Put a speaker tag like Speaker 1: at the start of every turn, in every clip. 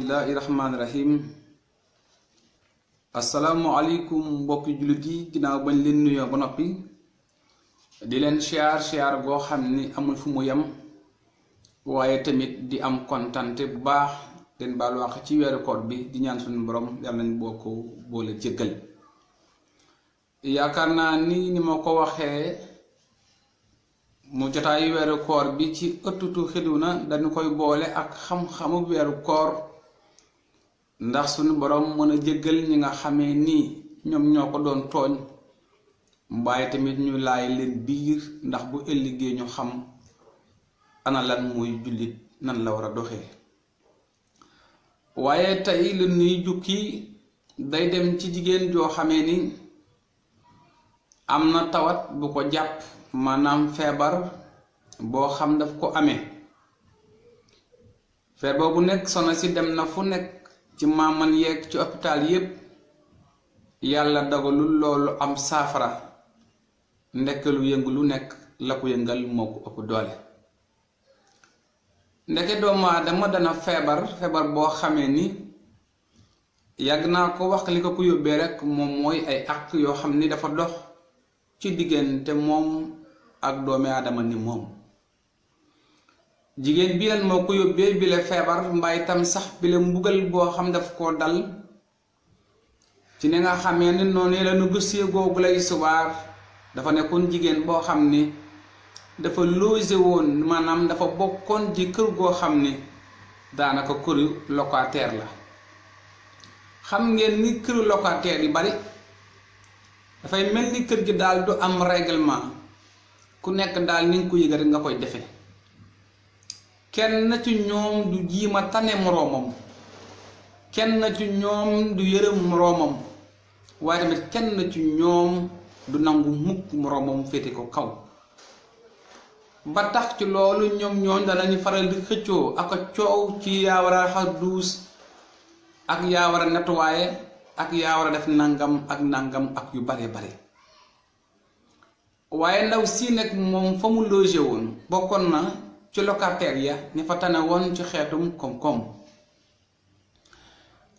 Speaker 1: bismillahi rahmaani rahim asalaamualeykum mbokki jullit yi ginnaaw bañ leen nuyoo ba noppi di leen siyaar goo xam ni amul fu mu yem waaye tamit di am kontante bu baax leen baal wax ci weeru koor bi di ñaan suñu borom yàlla nañ boo ko boole jéggal yaakaar naa ni ma ko waxee mu jotaayu weeru koor bi ci ëttutu Xiduna dañu koy boole ak xam-xamu weeru koor ndax suñu borom mën a jéggal ñi nga xamee nii ñoom ñoo ko doon tooñ mbaay tamit ñu laay leen biir ndax bu ëllëgee ñu xam ana lan muy jullit nan la war a doxee waaye tey lu nuy jukki day dem ci jigéen joo xamee ni am na tawat bu ko jàpp maanaam feebar boo xam daf ko amee feebar boobu nekk soxna si dem na fu nekk ci maaman yeeg ci hôpital yépp yàlla dogalul loolu am saafara ndekk lu yëngu lu nekk la ko yëngal moo ko ëpp doole ndeke doomu aadama dana feebar boo xamee ni yàgg naa ko wax li ko yóbbee rek moom mooy ay àq yoo xam ni dafa dox ci diggante moom ak doomi aadama ni moom jigéen bi lan moo ko yóbbee bi la feebar mbaay tam sax bi la mbugal boo xam daf koo dal ci ne nga xamee ni noonu la nu gëstee googu lay subaar dafa nekkoon jigéen boo xam ni dafa logé woon maanaam dafa bokkoon ci kër goo xam ni daanaka këru locataire la xam ngeen ni këru locataire yi bari dafay mel ni kër gi daal du am règlement ku nekk daal ni nga ko yëga rek nga koy defe kenn ci ñoom du jiima tane moroomam kenn ci ñoom du yërëm moroomam waaye tamit kenn ci ñoom du nangu mukk moroomam féete ko kaw ba tax ci loolu ñoom danañu faral di xëccoo ak a coow ci yaa war a raxas duus ak yaa war a nettoyer ak yaa war a def nangam ak yu bare bare waaye ndaw si nag moom fa mu logé woon bokkoon na ci locataire ya ña fa tane woon ci xeetum koom-koom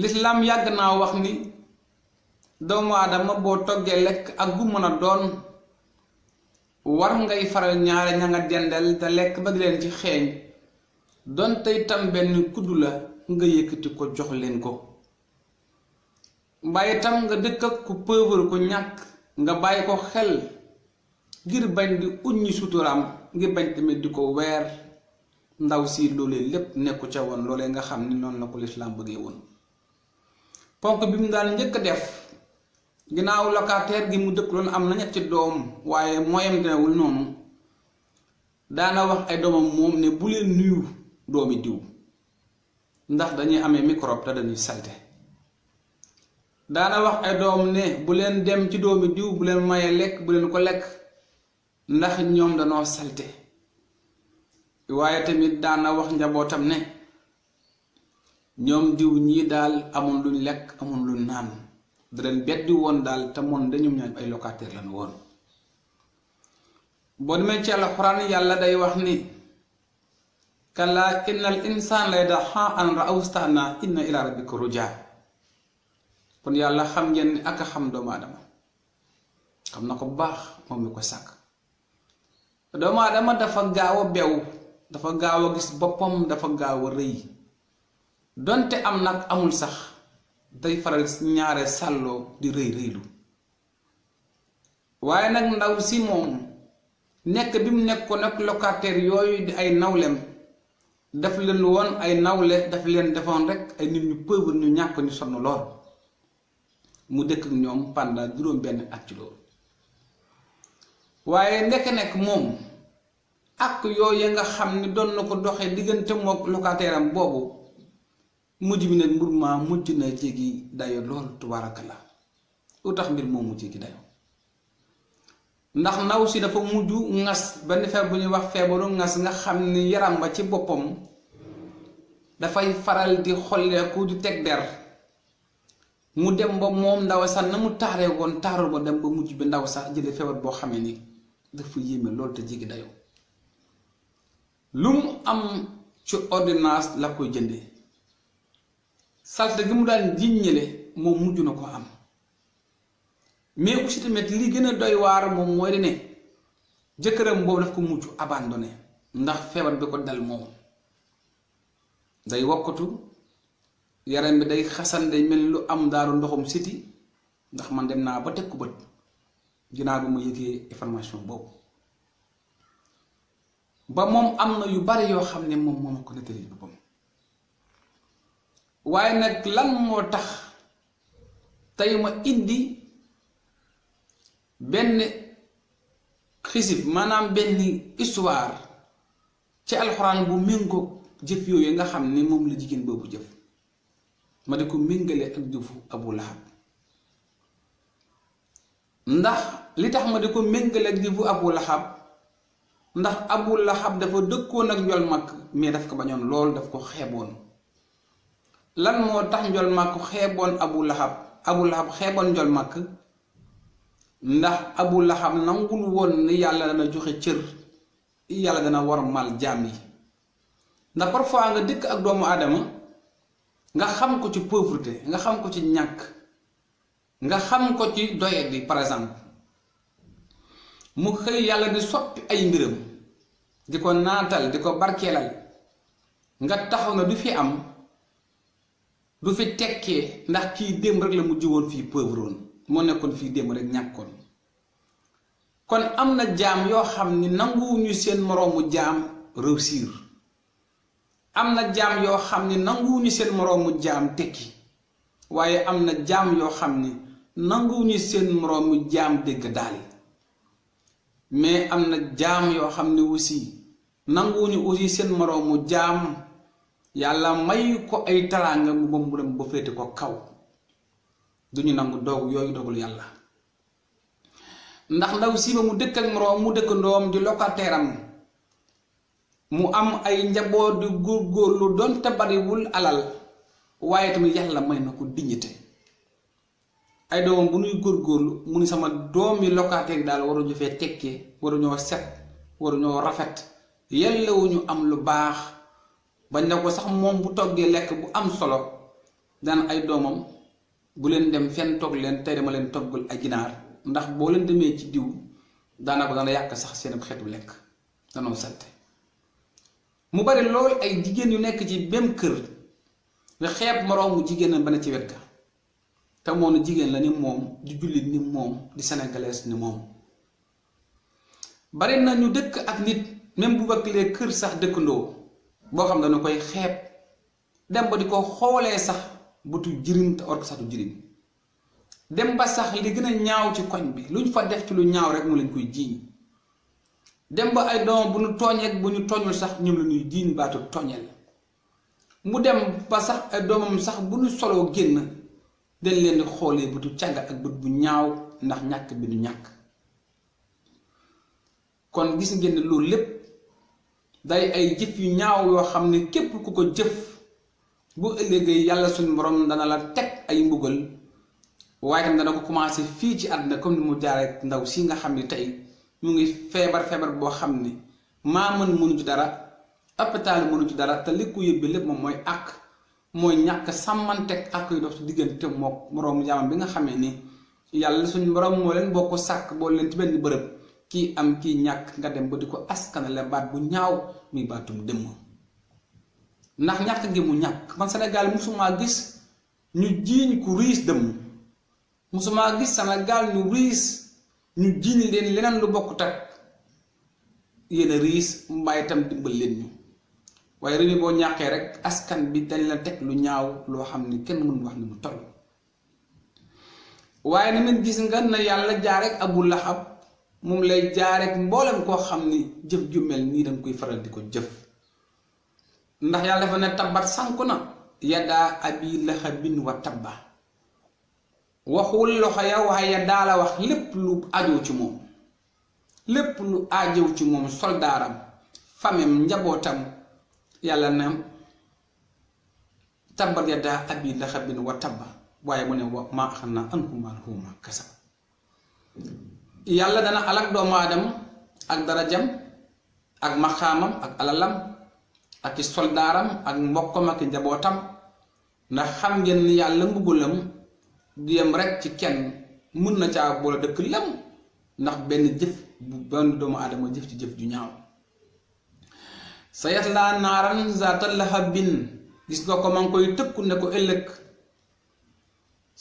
Speaker 1: lislaam yàgg naa wax ni doomu aadama boo toggee lekk ak gu mën a doon war ngay faral ñaare ña nga dendal te lekk ba di leen ci xeeñ donte itam benn kuddu la nga yëkkati ko jox leen ko mbàyyi tam nga dëkk ak ku pauvre ku ñàkk nga bàyyi ko xel ngir bañ di uññi suturaam ngir bañ tamit di ko weer ndaw si loolee lépp nekku ca woon loolee nga xam ni noonu la ko lislaam bëggee woon ponk bi mu daan njëkk a def ginnaaw locataire gi mu dëkk loolu am na ñetti doom waaye mooyam demewul noonu daana wax ay doomam moom ne bu leen nuyu doomi diw ndax dañuy amee microbe te dañuy salte daana wax ay doom ne bu leen dem ci doomi diw bu leen maye lekk bu leen ko lekk ndax ñoom danoo salte waaye tamit daana wax njabootam ne ñoom diw ñii daal amul luñ lekk amul luñ naan da leen beddi woon daal te moom dañum ñaan ay locataire lañu woon boo demee ci alxuraan yàlla day wax ni kallaa innal insaan lay daxa an ra'aw stana inna ila rabbika rujaa kon yàlla xam ngeen ni ak a xam doomu aadama xam na ko bu baax moom mi ko sàkk doomu aadama dafa gaaw a bew dafa gaaw a gis boppam dafa gaaw a rëy donte am nag amul sax day faral ñaare sàlloo di rëylu waaye nag ndaw si moom nekk bi mu nekkoon ak locataire yooyu di ay nawlem daf leen woon ay nawle daf leen defoon rek ay nit ñu pauvre ñu ñàkk ñu sonn lool mu dëkk ak ñoom pendant juróom-benn at ci loolu waaye nekk moom ak yooyu nga xam ni doon na ko doxee diggante mook locataire am boobu mujj bi nag mbir maa mujj na jéggi dayo loolu tubaaraka la lu tax mbir moo mujj jéggi dayo ndax ndaw si dafa mujj ngas benn feebar bu ñuy wax feebaru ngas nga xam ni yaram ba ci boppam dafay faral di xolleeku di teg der mu dem ba moom ndaw sax na mu taaree woon taarul ba dem ba mujj bi ndaw sax jële feebar boo xamee ni dafa yéeme loolu te jéggi dayo lu mu am ci ordonnance la koy jënde salte gi mu daan jiññale moom mujj na ko am. mais aussi tamit li gën a doy waar moom mooy ne jëkkëram boobu daf ko mujj abandonné ndax feebar bi ko dal moom day wokkatu yaram bi day xasan, day mel lu am daaru ndoxum siti ndax man dem naa ba teg ko bët ginnaaw bi ma yëgee information boobu ba moom am na yu bari yoo xam ne moom ko nettali boppam. waaye nag lan moo tax tey ma indi benn xisib maanaam benn histoire ci alxuraan bu méngoog jëf yooyu nga xam ne moom la jigéen boobu jëf ma di ko méngale ak jëfu Abu Lahab. ndax li tax ma di ko méngale ak jëfu Abu Lahab ndax Abu Lahab dafa dëkkoon ak njol màkk mais daf ko bañoon lool, daf ko xeeboon. lan moo tax njol màkk xeeboon Abu Lahab xeeboon njol màkk ndax Abu Lahab nangul woon ni yàlla dana joxe cër, yàlla dana wormal jaam yi. ndax parfois nga dëkk ak doomu aadama nga xam ko ci pauvreté, nga xam ko ci ñàkk, nga xam ko ci doyadi. par exemple mu xëy yàlla di soppi ay mbiram di ko naatal, di ko barkeelal, nga taxaw na du fi am, du fi tekkee ndax kii démb rek la mujj woon fii pauvre woon, moo nekkoon fii démb rek ñàkkoon. kon am na jaam yoo xam ni nanguwuñu seen moroomu jaam réussir, am na jaam yoo xam ni nanguwuñu seen moroomu jaam tekki, waaye am na jaam yoo xam ni nanguwuñu seen moroomu jaam dégg daal. mais am na jaam yoo xam ne aussi nanguwuñu aussi seen moroomu jaam yàlla may ko ay taraanga mu dem ba féete ko kaw, duñu nangu doog yooyu doogul yàlla. ndax ndaw si ba mu dëkk ak moroom mu dëkk ndoom di locataire am mu am ay njaboot di góorgóorlu doonte bariwul alal, waaye tamit yàlla may na ko dignité. ay doomam bu ñuy góorgóorlu mu ni sama doomi locataire daal waruñu fee tekkee, waruñoo set, waruñoo rafet, yellewuñu am lu baax. bañ na ko sax moom bu toggee lekk bu am solo daan ay doomam bu leen dem fenn togg leen, tey dama leen toggul ay ginaar, ndax boo leen demee ci diw daanaka dana yàq sax seen xeetu lekk, danoo salte. mu bari lool ay jigéen yu nekk ci benn kër nga xeeb moroomu jigéen ba ne ci wet ga, te moo ne jigéen la ni moom, di jullit ni moom, di sénégalaise ni moom. bari na ñu dëkk ak nit même bu bakkilee kër sax dëkkandoo boo xam ne dana koy xeeb, dem ba di ko xoolee sax butu jirim te or ko sax du jirim, dem ba sax li gën a ñaaw ci koñ bi luñ fa def ci lu ñaaw rek mu leen koy jiiñ, dem ba ay doom bu ñu tooñeek bu ñu tooñul sax ñoom la ñuy jiiñ baatu tooñeel. mu dem ba sax ay doomam sax bu ñu soloo génn dañ leen di xoolee butu càgga ak bët bu ñaaw ndax ñàkk bi ñu ñàkk. kon gis ngeen ne loolu lépp day ay jëf yu ñaaw yoo xam ne képp ku ko jëf bu ëllëgee yàlla suñu borom dana la teg ay mbugal, waaye tam dana ko commencé fii ci àdduna comme ni mu jaaree ndaw si nga xam ne tey mu ngi feebar boo xam ne maa mën mënu ci dara, hôpital mënu ci dara, te li ko yóbbee lépp moom mooy àq, mooy ñàkk sàmmanteeg àq yu dox ci diggante mook moroomu jaamam bi nga xamee ni yàlla suñu borom moo leen boo ko sàkk boo leen ci benn bërëb, kii am kii ñàkk nga dem ba di ko askanale baat bu ñaaw muy baatum dëmm. ndax ñàkk gi mu ñàkk, man Sénégal musumaa gis ñu jiiñ ku riis dëmm, musumaa gis Sénégal ñu riis ñu jiiñ leen leneen lu bokkut ak yéen a riis mbaay itam dimbal leen ñu. waaye réew mi boo ñàkkee rek askan bi dañ la teg lu ñaaw loo xam ni kenn mënu wax ni mu toll. waaye na ngeen gis nga na yàlla jaarek Abu Lahab moom lay jaarek mboolem koo xam ni jëf ju mel nii danga koy faral di ko jëf. ndax yàlla dafa ne tabbat sànku na yadaa abi lahabin wa tabba, waxul loxo ya waaye yadaa la wax lépp lu ajoo ci moom, lépp lu ajoo ci moom, soldaaram, famem, njabootam. yàlla na tabbat yadaa abi lahabin wa tabba, waaye mu ne wa maa axnaa anhu maaluhu wa maa kasab. yàlla dana alak doomu aadama ak darajam ak maxaamam ak alalam ak i soldaaram ak mbokkam ak i njabootam, ndax xam ngeen ni yàlla mbugalam du yem rek ci kenn mun na caa boole dëkk lem ndax benn jëf bu benn doomu aadama jëf ci jëf ju ñaaw sayaslaa naaran zaata lahabin gis nga ko ma ngi koy tëkku ne ko ëllëg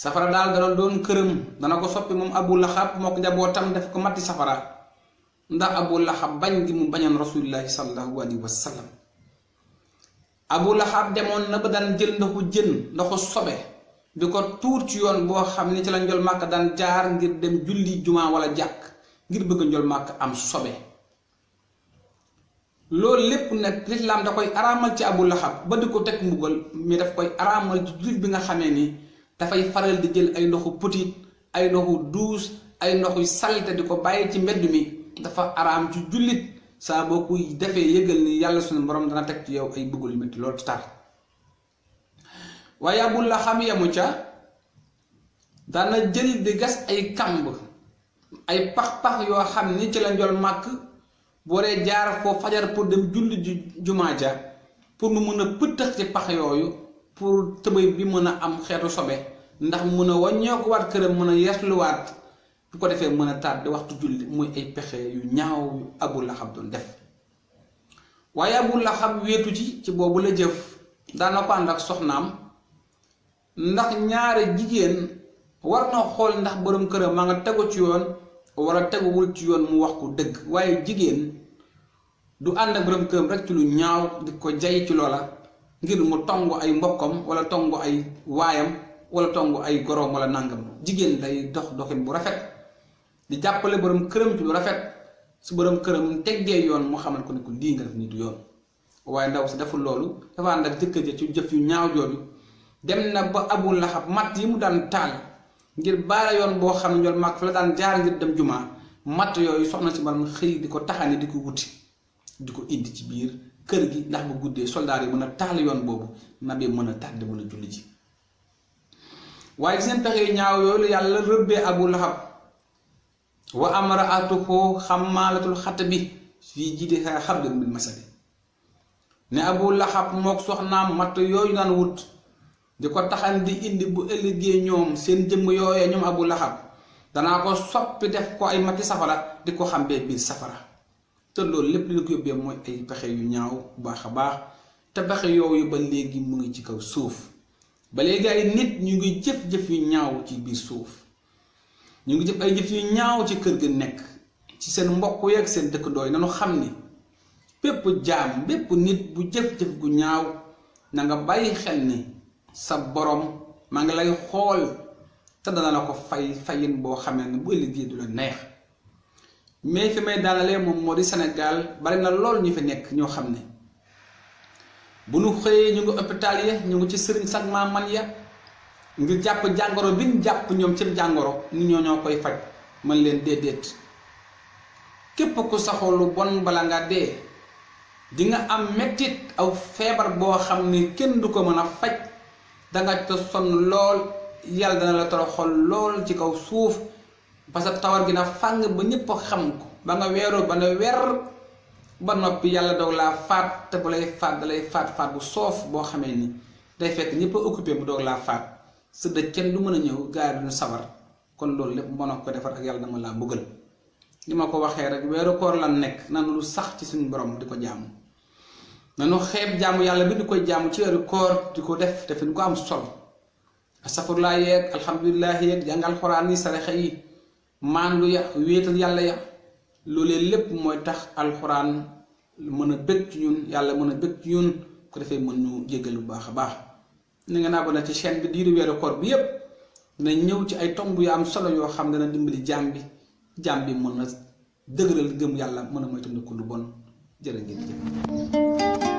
Speaker 1: safara daal dana doon këram dana ko soppi moom Abu Lahab moo ko njabootam def ko matti safara ndax Abu Lahab bañ gi mu bañoon rasulillahi sallallahu alayhi wa sallam Abu Lahab demoon na ba daan jël ndoxu sobe di ko tuur ci yoon boo xam ni ci la njol màkk daan jaar ngir dem julli jumaa wala jàkk ngir bëgg njol màkk am sobe loolu lépp nag lislaam da koy araamal ci Abu Lahab ba di ko teg mbugal mi daf koy araamal ci jullit bi nga xamee ni dafay faral di jël ay ndoxu petit ay ndoxu duus ay ndoxu salte di ko bàyyi ci mbedd mi dafa araam ci jullit saa boo koy defee yëgal ni yàlla suñu borom dana teg ci yow ay bëggul yu metti loolu ci tar waaye Abu Lahab yamu ca dana jël di gas ay kamb ay pax-pax yoo xam ni ci la njol màkk boo dee jaar foo fajar pour dem julli jumaa ja pour mu mën a pëttax ci pax yooyu pour tëbëy bi mën a am xeetu sobe ndax mën a wàññeeku waat këram mën a yeesluwaat bu ko defee mën a tàdd waxtu julli muy ay pexe yu ñaaw yu Abu Lahab doon def waaye Abu Lahab wéetu ci boobu la jëf daana ko ànd ak soxnaam ndax ñaari jigéen war na xool ndax borom këram maa nga tegu ci yoon wala teguwul ci yoon mu wax ko dëgg waaye jigéen du ànd ak borom këram rek ci lu ñaaw di ko jay ci loola ngir mu tongu ay mbokkam wala tongu ay waayam wala tongu ay goroom wala nangam jigéen day dox doxin bu rafet di jàppale borom këram ci lu rafet su borom këram teggee yoon mu xamal ko ne ko lii nga def ni du yoon waaye ndaw si deful loolu dafa ànd ak jëkkër ja ci jëf yu ñaaw jooju dem na ba Abu Lahab matt yi mu daan taal ngir baara yoon boo xam ne njol màkk fa la daan jaar ngir dem jumaa matt yooyu soxna si man xëy di ko taxani di ko wuti di ko indi ci biir kër gi ndax bu guddee soldaar yi mën a taal yoon boobu nabi mën a tàdd mën a julli ji waaye seen pexe ñaaw yooyu yàlla rëbbee Abu Lahab wa amraatuhu xammaalatul xatabi fii jiidihaa hablum min masad ne Abu Lahab mook soxnaam matt yooyu daan wut di ko taxan di indi bu ëllëgee ñoom seen jëmm yooyee ñoom Abu Lahab danaa ko soppi def ko ay mati safara di ko xambee biir safara te loolu lépp li ko yóbbee mooy ay pexe yu ñaaw bu baax a baax te pexe yooyu ba léegi mu ngi ci kaw suuf ba léegi ay nit ñu ngi jëf-jëf yu ñaaw ci biir suuf ñu ngi jëf ay jëf yu ñaaw ci kër gi nekk ci seen mbokk yeeg seen dëkkandoo yi nanu xam ni bépp jaam bépp nit bu jëf-jëf gu ñaaw na nga bàyyi xel ni sa borom maa ngi lay xool te dana la ko fayin boo xamee ne bu ëllëgee du la neex mais fi may daanalee moom moo di Sénégal bari na lool ñu fi nekk ñoo xam ne bu nu xëyee ñu ngi hôpital ya ñu ngi ci sëriñ sag man ya ngir jàpp jàngoro bi ñu jàpp ñoom ci jàngoro ni ñoo koy faj man leen déedéet képp ku saxoo lu bon bala nga dee di nga am mettit aw feebar boo xam ne kenn du ko mën a faj danga te sonn lool yàlla dana la toroxal lool ci kaw suuf parce que tawar gi na fàng ba ñëpp xam ko ba nga weeroo ba ne wer ba noppi yàlla doog laa faat te bu lay faat dalay faat bu soof boo xamee ni day fekk ñëpp a occupé mu doog laa faat sa dëj kenn du mën a ñëw gaa yi duñu sabar kon loolu lépp mën a ko defar ak yàlla dama laa bëggal li ma ko waxee rek weeru koor la nekk nanu lu sax ci suñu borom di ko jaamu nanu xeeb jaamu yàlla bi di koy jaamu ci weeru koor di ko def te ñu ko am solo astafurlaa yeeg alhamdulilah yeeg jàngal xoraan yi saraxa yi maandu ya wéetal yàlla ya loolee lépp mooy tax alxuraan mën a bëgg ci ñun yàlla mën a bëgg ci ñun ko defee mën ñu jéggal bu baax a baax na nga naa ba na ci chaîne bi diiru weeru koor bi yépp dina ñëw ci ay tomb yu am solo yoo xam dana dimbali jaam bi mën a dëgëral gëm yàlla mën a moytandiku lu bon jërë ngeen jëf